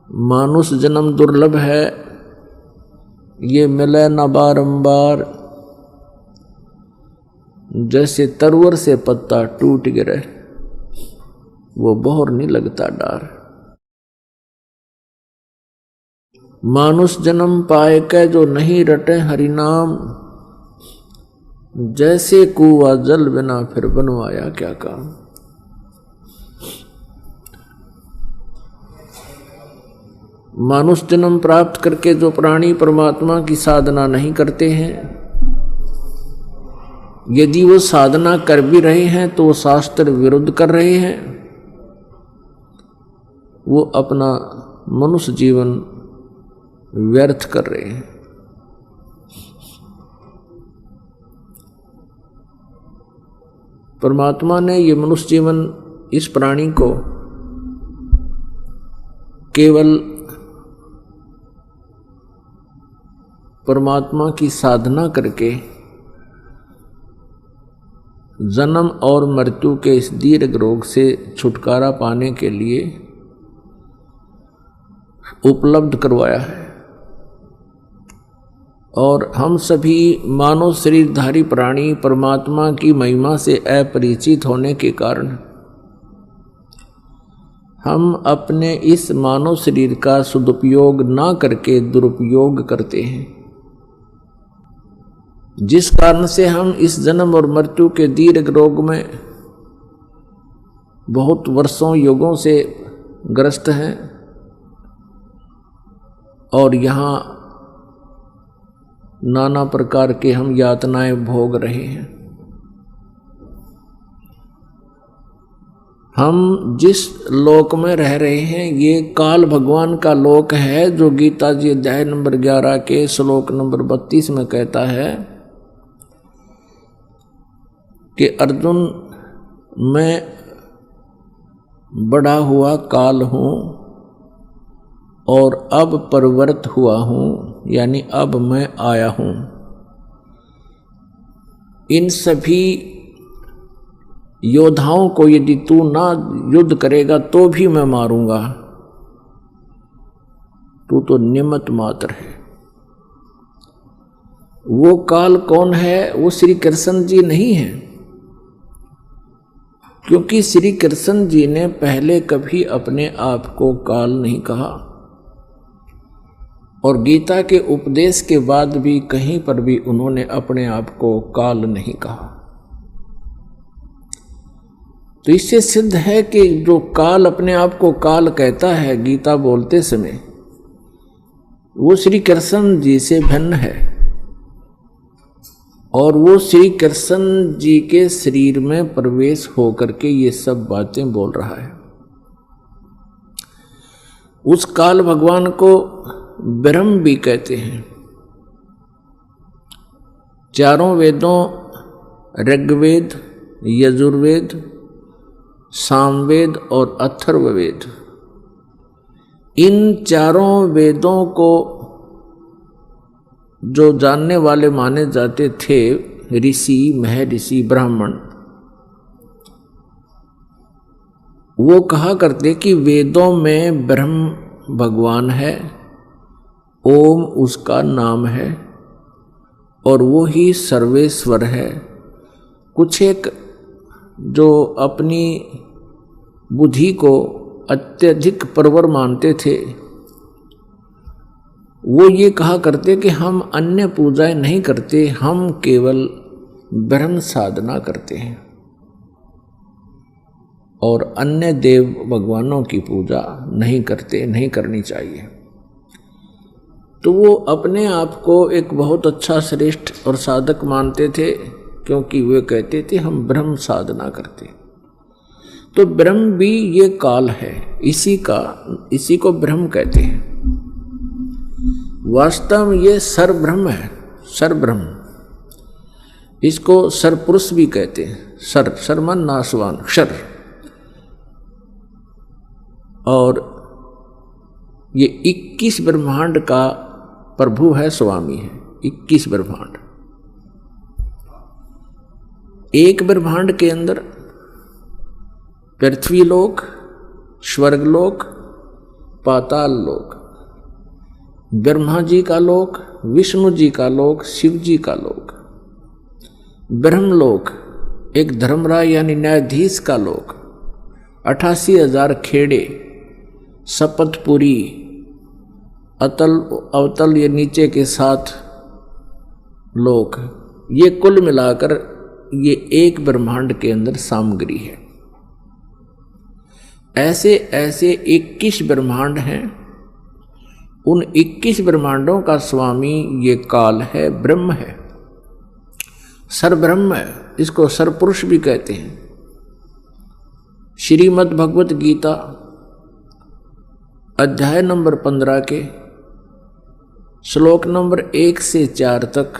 मानुष जन्म दुर्लभ है, ये मिले न बारंबार। जैसे तरवर से पत्ता टूट गिरे, वो बोहर नहीं लगता डार। मानुष जन्म पाए के जो नहीं रटे हरिनाम, जैसे कुआ जल बिना फिर बनवाया क्या काम। मानुष जन्म प्राप्त करके जो प्राणी परमात्मा की साधना नहीं करते हैं, यदि वो साधना कर भी रहे हैं तो वो शास्त्र विरुद्ध कर रहे हैं। वो अपना मनुष्य जीवन व्यर्थ कर रहे हैं। परमात्मा ने ये मनुष्य जीवन, इस प्राणी को केवल परमात्मा की साधना करके जन्म और मृत्यु के इस दीर्घ रोग से छुटकारा पाने के लिए उपलब्ध करवाया है। और हम सभी मानव शरीरधारी प्राणी परमात्मा की महिमा से अपरिचित होने के कारण हम अपने इस मानव शरीर का सदुपयोग ना करके दुरुपयोग करते हैं, जिस कारण से हम इस जन्म और मृत्यु के दीर्घ रोग में बहुत वर्षों युगों से ग्रस्त हैं और यहाँ नाना प्रकार के हम यातनाएं भोग रहे हैं। हम जिस लोक में रह रहे हैं ये काल भगवान का लोक है, जो गीता जी अध्याय नंबर 11 के श्लोक नंबर 32 में कहता है कि अर्जुन, मैं बड़ा हुआ काल हूँ और अब परिवर्त हुआ हूँ, यानी अब मैं आया हूँ। इन सभी योद्धाओं को यदि तू ना युद्ध करेगा तो भी मैं मारूंगा, तू तो निमित्त मात्र है। वो काल कौन है? वो श्री कृष्ण जी नहीं है, क्योंकि श्री कृष्ण जी ने पहले कभी अपने आप को काल नहीं कहा और गीता के उपदेश के बाद भी कहीं पर भी उन्होंने अपने आप को काल नहीं कहा। तो इससे सिद्ध है कि जो काल अपने आप को काल कहता है गीता बोलते समय, वो श्री कृष्ण जी से भिन्न है और वो श्री कृष्ण जी के शरीर में प्रवेश होकर के ये सब बातें बोल रहा है। उस काल भगवान को ब्रह्म भी कहते हैं। चारों वेदों ऋग्वेद, यजुर्वेद, सामवेद और अथर्ववेद, इन चारों वेदों को जो जानने वाले माने जाते थे ऋषि, महर्षि, ब्राह्मण, वो कहा करते कि वेदों में ब्रह्म भगवान है, ओम उसका नाम है और वो ही सर्वेश्वर है। कुछ एक जो अपनी बुद्धि को अत्यधिक परवर मानते थे, वो ये कहा करते कि हम अन्य पूजाएं नहीं करते, हम केवल ब्रह्म साधना करते हैं और अन्य देव भगवानों की पूजा नहीं करते, नहीं करनी चाहिए। तो वो अपने आप को एक बहुत अच्छा श्रेष्ठ और साधक मानते थे, क्योंकि वे कहते थे हम ब्रह्म साधना करते। तो ब्रह्म भी ये काल है, इसी को ब्रह्म कहते हैं। वास्तव में ये सरब्रह्म है, सरब्रह्म। इसको सरपुरुष भी कहते हैं। सरमन नासवान, क्षर। और ये 21 ब्रह्मांड का प्रभु है, स्वामी है। 21 ब्रह्मांड। एक ब्रह्मांड के अंदर पृथ्वी लोक, स्वर्गलोक, पाताल लोक, ब्रह्मा जी का लोक, विष्णु जी का लोक, शिव जी का लोक, ब्रह्मलोक एक धर्मराज यानी न्यायाधीश का लोक, 88,000 खेड़े, शपथपुरी, अतल अवतल ये नीचे के 7 लोक, ये कुल मिलाकर ये एक ब्रह्मांड के अंदर सामग्री है। ऐसे ऐसे 21 ब्रह्मांड हैं। उन 21 ब्रह्मांडों का स्वामी ये काल है, ब्रह्म है, सरब्रह्म है। इसको सरपुरुष भी कहते हैं। श्रीमद् भगवत गीता अध्याय नंबर 15 के श्लोक नंबर 1 से 4 तक,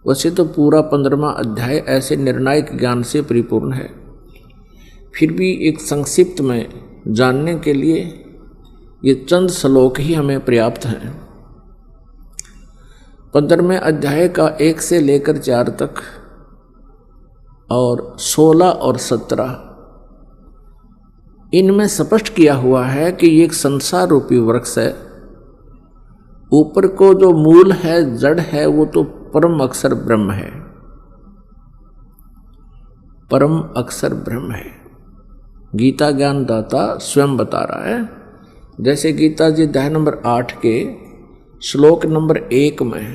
वैसे तो पूरा 15वां अध्याय ऐसे निर्णायक ज्ञान से परिपूर्ण है, फिर भी एक संक्षिप्त में जानने के लिए ये चंद श्लोक ही हमें पर्याप्त हैं। 15वें अध्याय का 1 से लेकर 4 तक और 16 और 17 इनमें स्पष्ट किया हुआ है कि ये एक संसार रूपी वृक्ष है। ऊपर को जो मूल है, जड़ है, वो तो परम अक्षर ब्रह्म है, परम अक्षर ब्रह्म है। गीता ज्ञान दाता स्वयं बता रहा है। जैसे गीता जी अध्याय नंबर 8 के श्लोक नंबर 1 में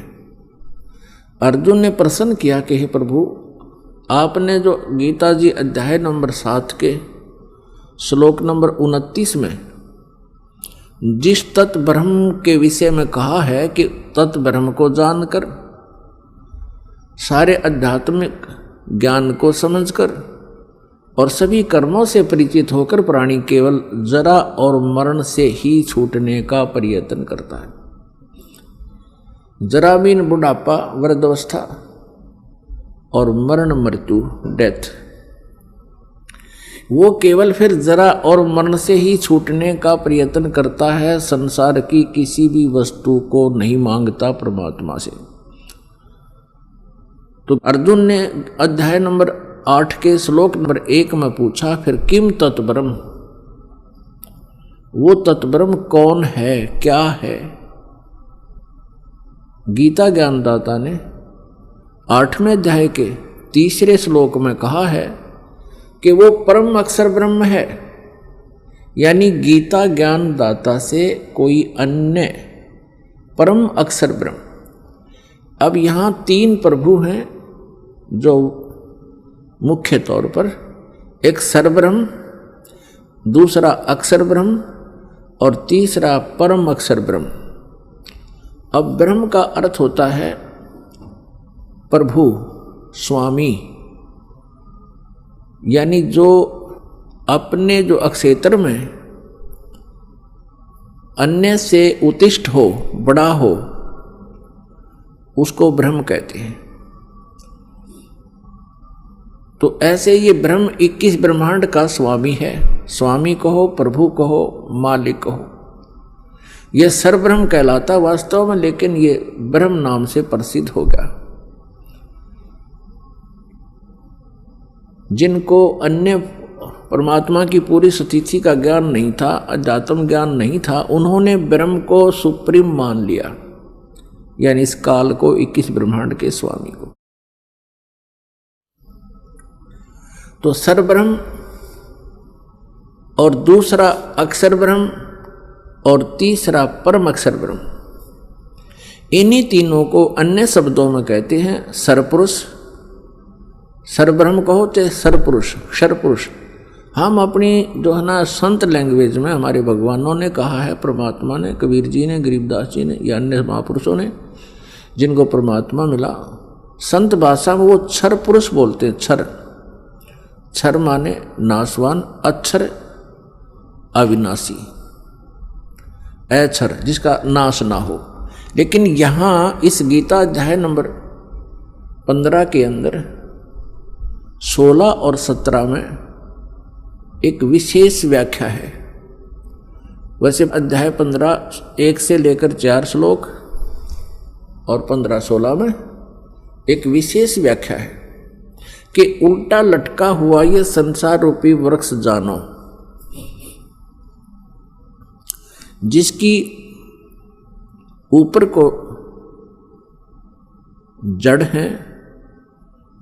अर्जुन ने प्रश्न किया कि हे प्रभु, आपने जो गीता जी अध्याय नंबर 7 के श्लोक नंबर 29 में जिस तत् ब्रह्म के विषय में कहा है कि तत् ब्रह्म को जानकर, सारे आध्यात्मिक ज्ञान को समझकर और सभी कर्मों से परिचित होकर प्राणी केवल जरा और मरण से ही छूटने का प्रयत्न करता है। जरा मीन बुढ़ापा, वृद्धावस्था, और मरण मृत्यु डेथ। वो केवल फिर जरा और मरण से ही छूटने का प्रयत्न करता है, संसार की किसी भी वस्तु को नहीं मांगता परमात्मा से। तो अर्जुन ने अध्याय नंबर 8 के श्लोक नंबर 1 में पूछा, फिर किम तत्ब्रह्म, वो तत्ब्रह्म कौन है, क्या है? गीता ज्ञानदाता ने 8वें अध्याय के 3 श्लोक में कहा है कि वो परम अक्षर ब्रह्म है। यानी गीता ज्ञानदाता से कोई अन्य परम अक्षर ब्रह्म। अब यहाँ 3 प्रभु हैं जो मुख्य तौर पर, एक सरब्रह्म, दूसरा अक्षर ब्रह्म और तीसरा परम अक्षर ब्रह्म। अब ब्रह्म का अर्थ होता है प्रभु, स्वामी, यानी जो अपने जो अक्षेत्र में अन्य से उत्तिष्ठ हो, बड़ा हो, उसको ब्रह्म कहते हैं। तो ऐसे ये ब्रह्म 21 ब्रह्मांड का स्वामी है। स्वामी कहो, प्रभु कहो, मालिक कहो, यह सरब्रह्म कहलाता वास्तव में, लेकिन ये ब्रह्म नाम से प्रसिद्ध हो गया। जिनको अन्य परमात्मा की पूरी स्थिति का ज्ञान नहीं था, अध्यात्म ज्ञान नहीं था, उन्होंने ब्रह्म को सुप्रीम मान लिया, यानी इस काल को, 21 ब्रह्मांड के स्वामी को। तो सरब्रह्म और दूसरा अक्षर ब्रह्म और तीसरा परम अक्षर ब्रह्म, इन्हीं तीनों को अन्य शब्दों में कहते हैं सरपुरुष। सरब्रह्म कहो चाहे सरपुरुष, सरपुरुष। हम अपनी जो है ना संत लैंग्वेज में हमारे भगवानों ने कहा है, परमात्मा ने, कबीर जी ने, गरीबदास जी ने या अन्य महापुरुषों ने जिनको परमात्मा मिला, संत भाषा में वो क्षर पुरुष बोलते हैं। क्षर, क्षर माने नाशवान, अक्षर अविनाशी, अक्षर जिसका नाश ना हो। लेकिन यहाँ इस गीता अध्याय नंबर 15 के अंदर 16 और 17 में एक विशेष व्याख्या है। वैसे अध्याय 15 1 से लेकर 4 श्लोक और 15-16 में एक विशेष व्याख्या है कि उल्टा लटका हुआ ये संसार रूपी वृक्ष जानो। जिसकी ऊपर को जड़ है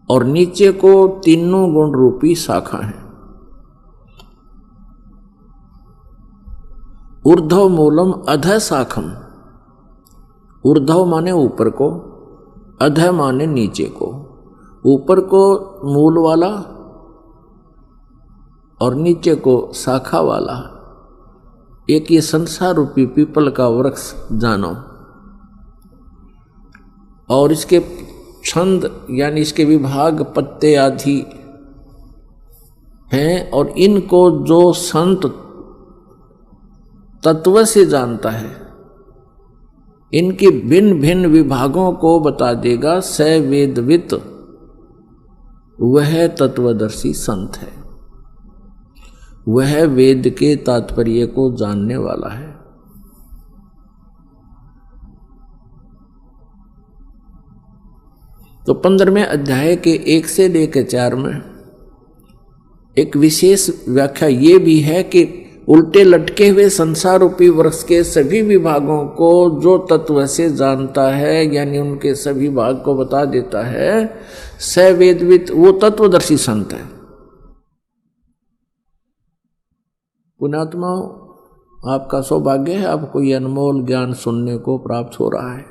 और नीचे को तीनों गुण रूपी शाखा है। ऊर्ध्व मूलम अधः शाखम, ऊर्ध्व माने ऊपर को, अधः माने नीचे को। ऊपर को मूल वाला और नीचे को शाखा वाला एक ये संसार रूपी पीपल का वृक्ष जानो, और इसके छंद यानी इसके विभाग पत्ते आदि हैं, और इनको जो संत तत्व से जानता है इनके भिन्न भिन्न विभागों को बता देगा। स वेदवित, वह तत्वदर्शी संत है, वह वेद के तात्पर्य को जानने वाला है। तो 15वें अध्याय के 1 से लेकर 4 में एक विशेष व्याख्या ये भी है कि उल्टे लटके हुए संसार रूपी वृक्ष के सभी विभागों को जो तत्व से जानता है, यानी उनके सभी भाग को बता देता है, स वेदवित, वो तत्वदर्शी संत है। पुण्यात्माओं, आपका सौभाग्य है, आपको ये अनमोल ज्ञान सुनने को प्राप्त हो रहा है।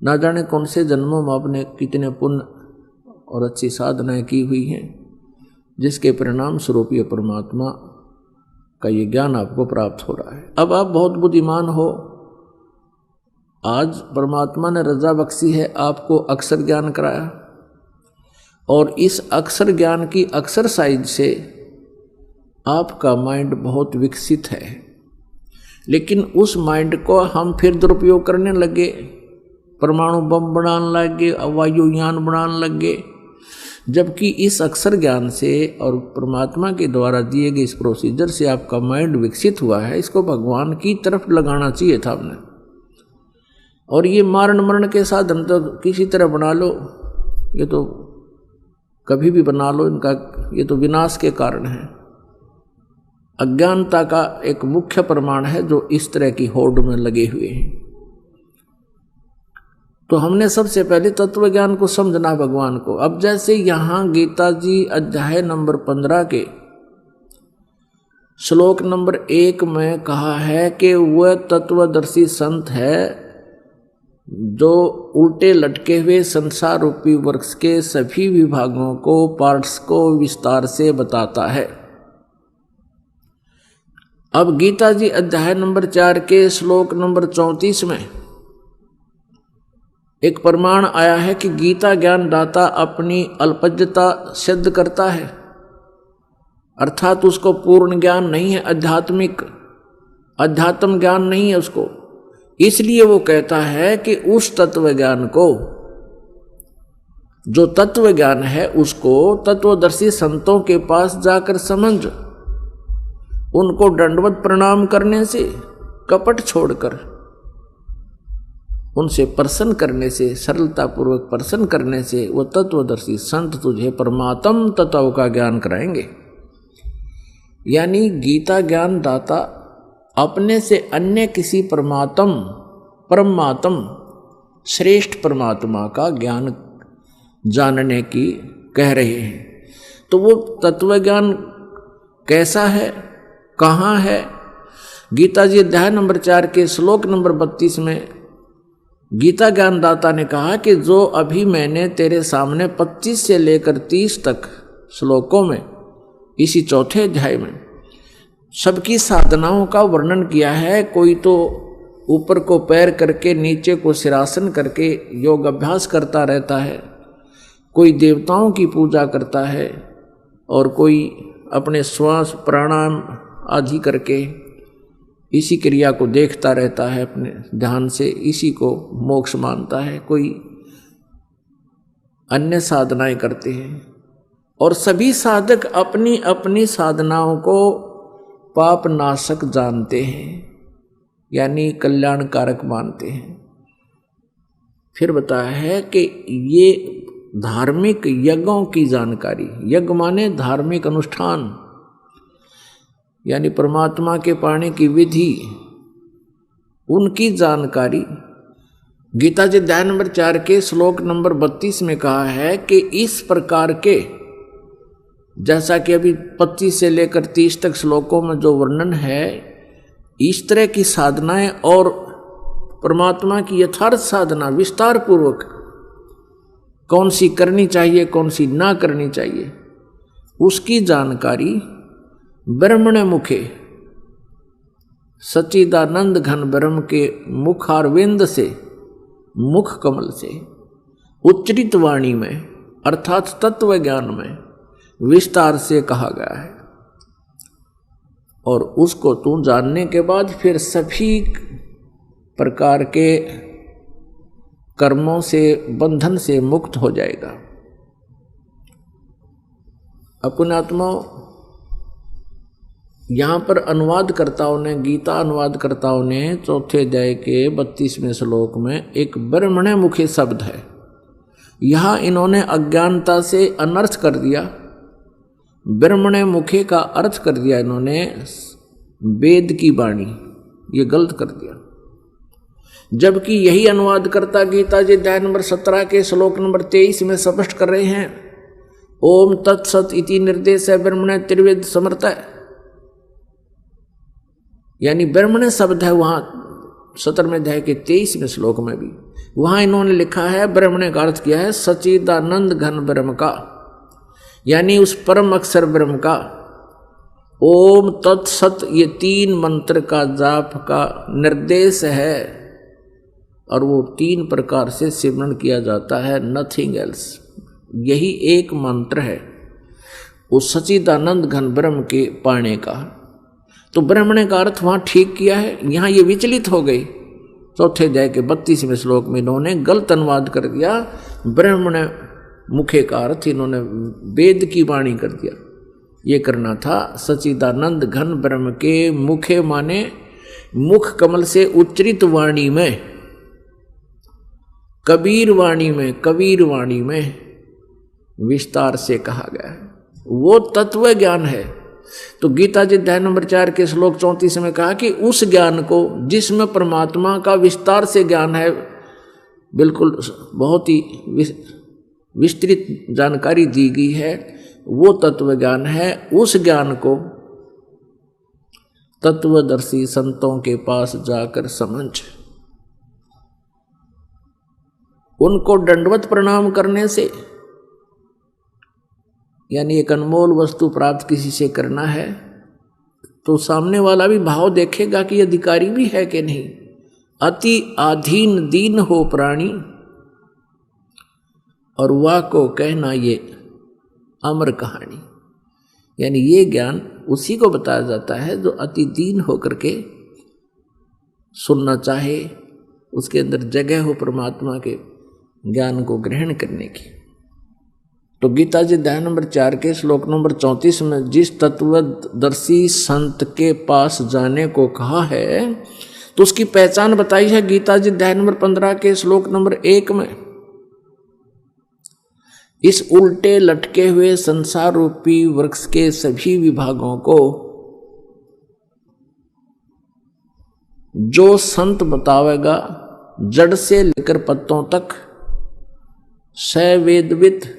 ना जाने कौन से जन्मों में आपने कितने पुण्य और अच्छी साधनाएं की हुई हैं, जिसके परिणाम स्वरूप ये परमात्मा का ये ज्ञान आपको प्राप्त हो रहा है। अब आप बहुत बुद्धिमान हो, आज परमात्मा ने रजा बख्शी है, आपको अक्षर ज्ञान कराया, और इस अक्षर ज्ञान की एक्सरसाइज से आपका माइंड बहुत विकसित है। लेकिन उस माइंड को हम फिर दुरुपयोग करने लगे, परमाणु बम बनाने लगे, वायुयान बनाने लगे, जबकि इस अक्षर ज्ञान से और परमात्मा के द्वारा दिए गए इस प्रोसीजर से आपका माइंड विकसित हुआ है। इसको भगवान की तरफ लगाना चाहिए था आपने। और ये मारण मरण के साधन तो किसी तरह बना लो, ये तो कभी भी बना लो, इनका ये तो विनाश के कारण है। अज्ञानता का एक मुख्य प्रमाण है जो इस तरह की होड़ में लगे हुए हैं। तो हमने सबसे पहले तत्व ज्ञान को समझना भगवान को। अब जैसे यहां गीता जी अध्याय नंबर 15 के श्लोक नंबर 1 में कहा है कि वह तत्वदर्शी संत है जो उल्टे लटके हुए संसार रूपी वृक्ष के सभी विभागों को, पार्ट्स को विस्तार से बताता है। अब गीता जी अध्याय नंबर 4 के श्लोक नंबर 34 में एक प्रमाण आया है कि गीता ज्ञान दाता अपनी अल्पज्ञता सिद्ध करता है, अर्थात उसको पूर्ण ज्ञान नहीं है, अध्यात्म ज्ञान नहीं है उसको। इसलिए वो कहता है कि उस तत्व ज्ञान को, जो तत्व ज्ञान है उसको तत्वदर्शी संतों के पास जाकर समझ, उनको दंडवत प्रणाम करने से, कपट छोड़कर उनसे प्रसन्न करने से, सरलता पूर्वक प्रसन्न करने से वो तत्वदर्शी संत तुझे परमात्म तत्व का ज्ञान कराएंगे। यानी गीता ज्ञान दाता अपने से अन्य किसी परमात्म श्रेष्ठ परमात्मा का ज्ञान जानने की कह रहे हैं। तो वो तत्व ज्ञान कैसा है, कहाँ है? गीता जी अध्याय नंबर 4 के श्लोक नंबर 32 में गीता ज्ञानदाता ने कहा कि जो अभी मैंने तेरे सामने 25 से लेकर 30 तक श्लोकों में, इसी चौथे अध्याय में सबकी साधनाओं का वर्णन किया है। कोई तो ऊपर को पैर करके, नीचे को सिरासन करके योग अभ्यास करता रहता है, कोई देवताओं की पूजा करता है, और कोई अपने श्वास प्राणायाम आदि करके इसी क्रिया को देखता रहता है अपने ध्यान से, इसी को मोक्ष मानता है। कोई अन्य साधनाएं करते हैं, और सभी साधक अपनी अपनी साधनाओं को पाप नाशक जानते हैं, यानी कल्याणकारक मानते हैं। फिर बताया है कि ये धार्मिक यज्ञों की जानकारी, यज्ञ माने धार्मिक अनुष्ठान, यानी परमात्मा के पाने की विधि, उनकी जानकारी गीता जी अध्याय नंबर 4 के श्लोक नंबर 32 में कहा है कि इस प्रकार के, जैसा कि अभी 25 से लेकर 30 तक श्लोकों में जो वर्णन है, इस तरह की साधनाएं और परमात्मा की यथार्थ साधना विस्तार पूर्वक कौन सी करनी चाहिए, कौन सी ना करनी चाहिए, उसकी जानकारी ब्रह्मण मुखे सच्चिदानंद घन ब्रह्म के मुखारविंद से, मुख कमल से उच्चरित वाणी में अर्थात तत्व ज्ञान में विस्तार से कहा गया है। और उसको तू जानने के बाद फिर सभी प्रकार के कर्मों से, बंधन से मुक्त हो जाएगा। पुण्यात्माओं, यहाँ पर अनुवादकर्ताओं ने, गीता अनुवादकर्ताओं ने चौथे अध्याय के 32वें श्लोक में एक ब्रह्मणे मुखे शब्द है, यहाँ इन्होंने अज्ञानता से अनर्थ कर दिया। ब्रह्मणे मुखे का अर्थ कर दिया इन्होंने वेद की वाणी, ये गलत कर दिया। जबकि यही अनुवादकर्ता गीता जी अध्याय नंबर 17 के श्लोक नंबर 23 में स्पष्ट कर रहे हैं, ओम तत्सत इति निर्देश है ब्रह्मणे त्रिवेद समर्थ है, यानी ब्रह्मणे शब्द है वहां 17वें अध्याय के 23वें श्लोक में भी। वहां इन्होंने लिखा है, ब्रह्मणे का अर्थ किया है सच्चिदानंद घन ब्रह्म का, यानी उस परम अक्षर ब्रह्म का। ओम तत्सत ये 3 मंत्र का जाप का निर्देश है और वो 3 प्रकार से सिमरन किया जाता है, नथिंग एल्स। यही एक मंत्र है उस सच्चिदानंद घन ब्रह्म के पाने का। तो ब्रह्मणे का अर्थ वहां ठीक किया है, यहां ये विचलित हो गई। चौथे अध्याय के 32वें श्लोक में इन्होंने गलत अनुवाद कर दिया, ब्रह्मणे मुखे का अर्थ इन्होंने वेद की वाणी कर दिया। ये करना था सच्चिदानंद घन ब्रह्म के मुखे माने मुख कमल से उच्चरित वाणी में, कबीर वाणी में विस्तार से कहा गया है, वो तत्व ज्ञान है। तो गीता जी अध्याय नंबर 4 के श्लोक 34 में कहा कि उस ज्ञान को जिसमें परमात्मा का विस्तार से ज्ञान है, बिल्कुल बहुत ही विस्तृत जानकारी दी गई है, वो तत्व ज्ञान है। उस ज्ञान को तत्वदर्शी संतों के पास जाकर समझ, उनको दंडवत प्रणाम करने से, यानी एक अनमोल वस्तु प्राप्त किसी से करना है तो सामने वाला भी भाव देखेगा कि अधिकारी भी है कि नहीं। अति आधीन दीन हो प्राणी और वाह को कहना ये अमर कहानी, यानी ये ज्ञान उसी को बताया जाता है जो अति दीन होकर के सुनना चाहे, उसके अंदर जगह हो परमात्मा के ज्ञान को ग्रहण करने की। तो गीता जी अध्याय नंबर 4 के श्लोक नंबर 34 में जिस तत्वदर्शी संत के पास जाने को कहा है, तो उसकी पहचान बताई है गीता जी अध्याय नंबर 15 के श्लोक नंबर 1 में। इस उल्टे लटके हुए संसार रूपी वृक्ष के सभी विभागों को जो संत बतावेगा, जड़ से लेकर पत्तों तक, सवेदविद,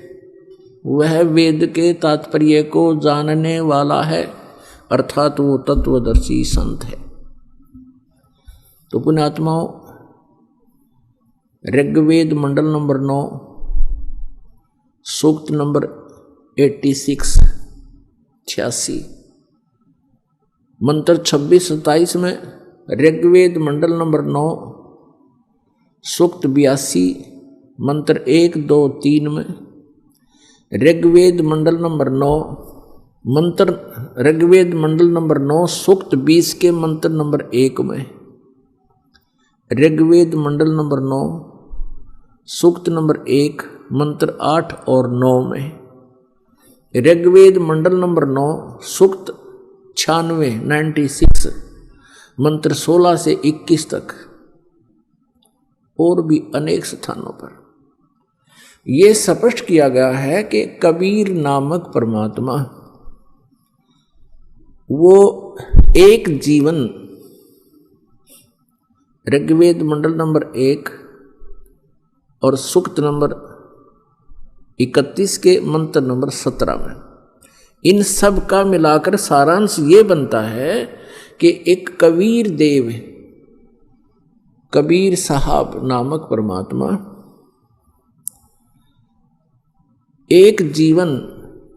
वह वेद के तात्पर्य को जानने वाला है, अर्थात वो तत्वदर्शी संत है। तो पुण्यात्माओं, ऋग्वेद मंडल नंबर 9 सूक्त नंबर 86 मंत्र 26-27 में, ऋग्वेद मंडल नंबर 9 सूक्त 82 मंत्र 1, 2, 3 में, ऋग्वेद मंडल नंबर 9 सूक्त 20 के मंत्र नंबर 1 में, ऋग्वेद मंडल नंबर 9 सूक्त नंबर 1 मंत्र 8 और 9 में, ऋग्वेद मंडल नंबर 9 सूक्त 96 मंत्र 16 से 21 तक, और भी अनेक स्थानों पर ये स्पष्ट किया गया है कि कबीर नामक परमात्मा वो एक जीवन, ऋग्वेद मंडल नंबर 1 और सूक्त नंबर 31 के मंत्र नंबर 17 में, इन सब का मिलाकर सारांश ये बनता है कि एक कबीर देव, कबीर साहब नामक परमात्मा एक जीवन,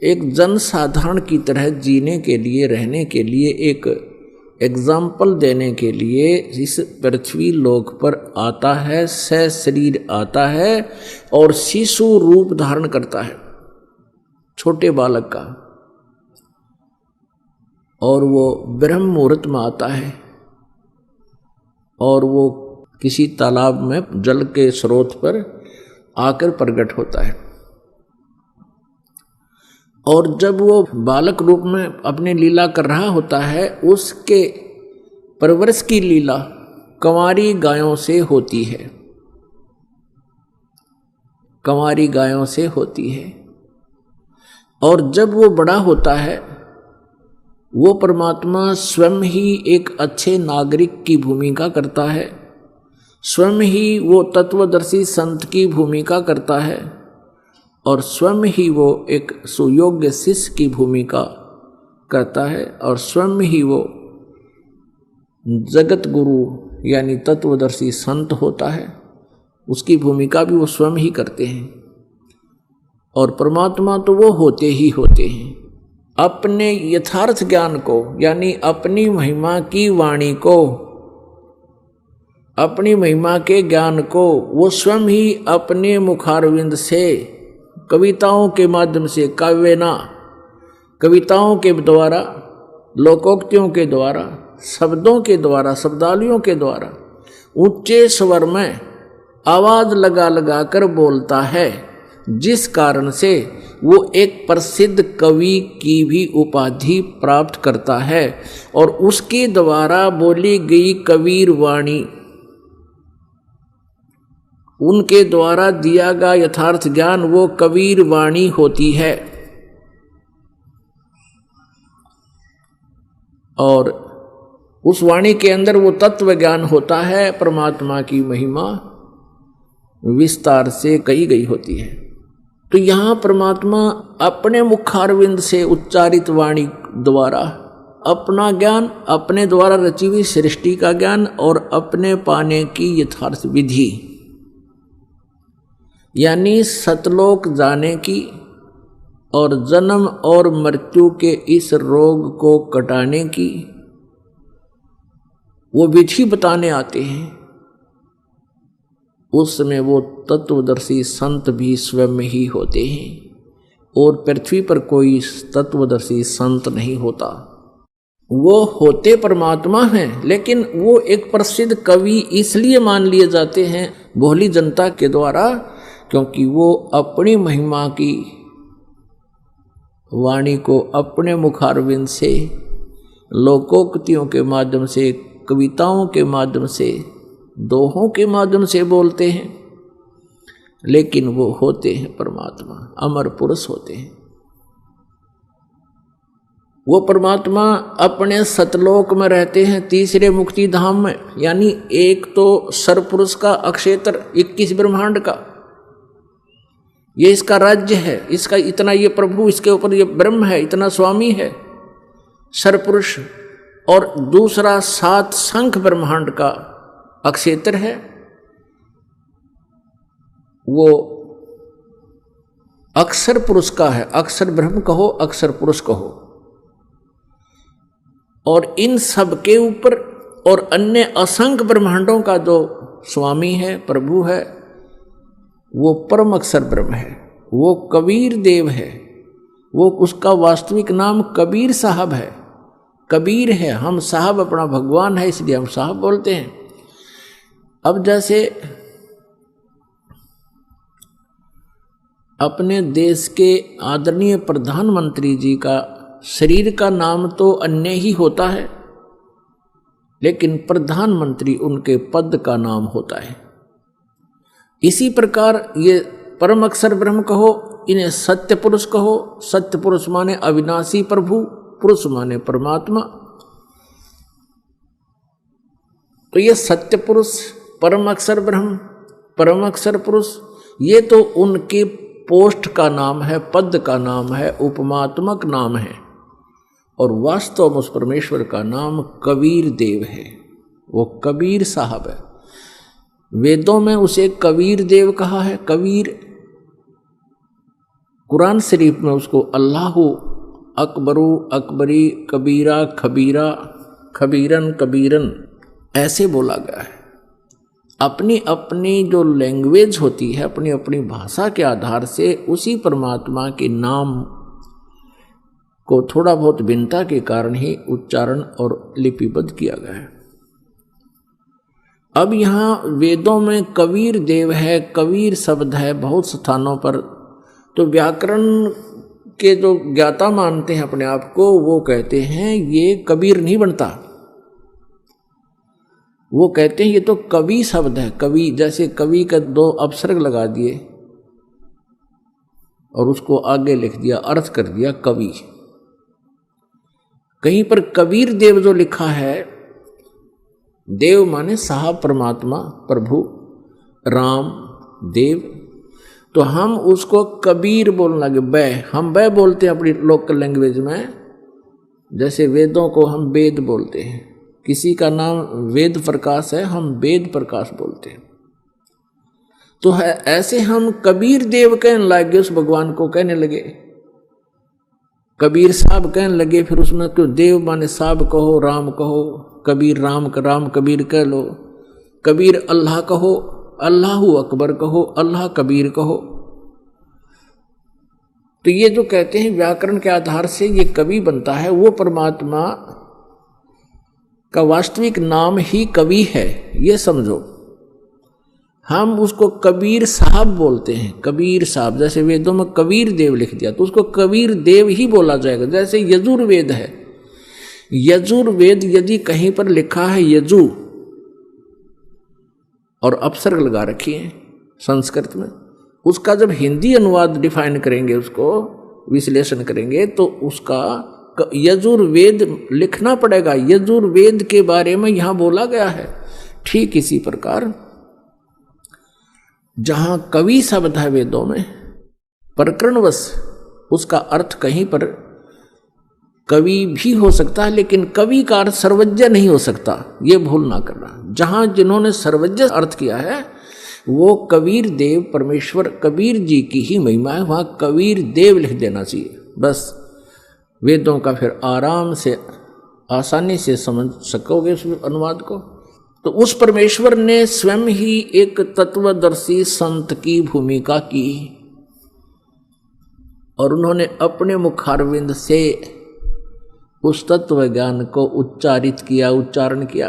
एक जनसाधारण की तरह जीने के लिए, रहने के लिए, एक एग्जाम्पल देने के लिए इस पृथ्वी लोक पर आता है, सशरीर आता है और शिशु रूप धारण करता है, छोटे बालक का, और वो ब्रह्म मुहूर्त में आता है और वो किसी तालाब में जल के स्रोत पर आकर प्रकट होता है। और जब वो बालक रूप में अपनी लीला कर रहा होता है, उसके परवरिश की लीला कंवारी गायों से होती है, कंवारी गायों से होती है। और जब वो बड़ा होता है, वो परमात्मा स्वयं ही एक अच्छे नागरिक की भूमिका करता है, स्वयं ही वो तत्वदर्शी संत की भूमिका करता है और स्वयं ही वो एक सुयोग्य शिष्य की भूमिका करता है और स्वयं ही वो जगत गुरु यानी तत्वदर्शी संत होता है, उसकी भूमिका भी वो स्वयं ही करते हैं। और परमात्मा तो वो होते ही होते हैं, अपने यथार्थ ज्ञान को यानी अपनी महिमा की वाणी को, अपनी महिमा के ज्ञान को वो स्वयं ही अपने मुखारविंद से, कविताओं के माध्यम से, काव्यना कविताओं के द्वारा, लोकोक्तियों के द्वारा, शब्दों के द्वारा, शब्दावलियों के द्वारा ऊंचे स्वर में आवाज लगा लगा कर बोलता है, जिस कारण से वो एक प्रसिद्ध कवि की भी उपाधि प्राप्त करता है। और उसके द्वारा बोली गई कबीर वाणी, उनके द्वारा दिया गया यथार्थ ज्ञान वो कबीर वाणी होती है। और उस वाणी के अंदर वो तत्व ज्ञान होता है, परमात्मा की महिमा विस्तार से कही गई होती है। तो यहाँ परमात्मा अपने मुखारविंद से उच्चारित वाणी द्वारा अपना ज्ञान, अपने द्वारा रची हुई सृष्टि का ज्ञान और अपने पाने की यथार्थ विधि यानी सतलोक जाने की और जन्म और मृत्यु के इस रोग को कटाने की वो विधि बताने आते हैं। उस समय वो तत्वदर्शी संत भी स्वयं ही होते हैं और पृथ्वी पर कोई तत्वदर्शी संत नहीं होता। वो होते परमात्मा हैं, लेकिन वो एक प्रसिद्ध कवि इसलिए मान लिए जाते हैं भोली जनता के द्वारा क्योंकि वो अपनी महिमा की वाणी को अपने मुखारविंद से, लोकोक्तियों के माध्यम से, कविताओं के माध्यम से, दोहों के माध्यम से बोलते हैं, लेकिन वो होते हैं परमात्मा, अमर पुरुष होते हैं। वो परमात्मा अपने सतलोक में रहते हैं, तीसरे मुक्ति धाम में, यानी एक तो सरपुरुष का अक्षेत्र 21 ब्रह्मांड का, ये इसका राज्य है, इसका इतना ये प्रभु, इसके ऊपर ये ब्रह्म है, इतना स्वामी है सरपुरुष। और दूसरा 7 शंख ब्रह्मांड का अक्षेत्र है, वो अक्षर पुरुष का है, अक्षर ब्रह्म कहो, अक्षर पुरुष कहो। और इन सब के ऊपर और अन्य असंख्य ब्रह्मांडों का जो स्वामी है, प्रभु है, वो परम अक्षर ब्रह्म है, वो कबीर देव है, वो उसका वास्तविक नाम कबीर साहब है, कबीर है। हम साहब अपना भगवान है इसलिए हम साहब बोलते हैं। अब जैसे अपने देश के आदरणीय प्रधानमंत्री जी का शरीर का नाम तो अन्य ही होता है, लेकिन प्रधानमंत्री उनके पद का नाम होता है। इसी प्रकार ये परम अक्षर ब्रह्म कहो, इन्हें सत्य पुरुष कहो, सत्य पुरुष माने अविनाशी प्रभु, पुरुष माने परमात्मा। तो ये सत्य पुरुष, परम अक्षर ब्रह्म, परम अक्षर पुरुष, ये तो उनके पोस्ट का नाम है, पद का नाम है, उपमात्मक नाम है। और वास्तव में उस परमेश्वर का नाम कबीर देव है, वो कबीर साहब है। वेदों में उसे कबीर देव कहा है। कबीर, कुरान शरीफ में उसको अल्लाहु अकबरू, अकबरी, कबीरा, खबीरा, खबीरन, कबीरन ऐसे बोला गया है। अपनी अपनी जो लैंग्वेज होती है, अपनी अपनी भाषा के आधार से उसी परमात्मा के नाम को थोड़ा बहुत भिन्नता के कारण ही उच्चारण और लिपिबद्ध किया गया है। अब यहाँ वेदों में कबीर देव है, कबीर शब्द है बहुत स्थानों पर। तो व्याकरण के जो ज्ञाता मानते हैं अपने आप को, वो कहते हैं ये कबीर नहीं बनता, वो कहते हैं ये तो कवि शब्द है। कवि, जैसे कवि का दो अपसर्ग लगा दिए और उसको आगे लिख दिया, अर्थ कर दिया कवि। कहीं पर कबीर देव जो लिखा है, देव माने साहब, परमात्मा, प्रभु, राम, देव, तो हम उसको कबीर बोलने लगे। बै, हम बै बोलते हैं अपनी लोकल लैंग्वेज में, जैसे वेदों को हम वेद बोलते हैं। किसी का नाम वेद प्रकाश है, हम वेद प्रकाश बोलते हैं। तो है ऐसे हम कबीर देव कहने लगे, उस भगवान को कहने लगे। कबीर साहब कहने लगे, फिर उसमें क्यों देव माने साहब कहो, राम कहो, कबीर राम का राम कबीर कह लो, कबीर अल्लाह कहो, अल्लाहु अकबर कहो, अल्लाह कबीर कहो। तो ये जो कहते हैं व्याकरण के आधार से ये कवि बनता है, वो परमात्मा का वास्तविक नाम ही कवि है, ये समझो। हम उसको कबीर साहब बोलते हैं, कबीर साहब। जैसे वेदों में कबीर देव लिख दिया तो उसको कबीर देव ही बोला जाएगा। जैसे यजुर्वेद है, यजुर्वेद यदि कहीं पर लिखा है यजु और अपसर्ग लगा रखी है संस्कृत में, उसका जब हिंदी अनुवाद डिफाइन करेंगे, उसको विश्लेषण करेंगे, तो उसका यजुर्वेद लिखना पड़ेगा। यजुर्वेद के बारे में यहां बोला गया है। ठीक इसी प्रकार जहां कवि शब्द है वेदों में, प्रकरणवश उसका अर्थ कहीं पर कवि भी हो सकता है, लेकिन कवि का अर्थ सर्वज्ञ नहीं हो सकता, ये भूल ना करना। जहां जिन्होंने सर्वज्ञ अर्थ किया है वो कबीर देव, परमेश्वर कबीर जी की ही महिमा है, वहां कबीर देव लिख देना चाहिए बस। वेदों का फिर आराम से, आसानी से समझ सकोगे उस अनुवाद को। तो उस परमेश्वर ने स्वयं ही एक तत्वदर्शी संत की भूमिका की और उन्होंने अपने मुखारविंद से उस तत्व ज्ञान को उच्चारित किया, उच्चारण किया,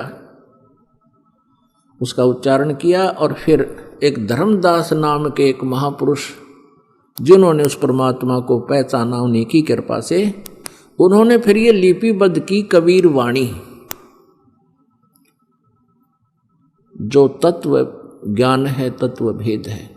उसका उच्चारण किया। और फिर एक धर्मदास नाम के एक महापुरुष जिन्होंने उस परमात्मा को पहचाना, उन्हीं की कृपा से उन्होंने फिर ये लिपिबद्ध की कबीर वाणी, जो तत्व ज्ञान है, तत्व भेद है।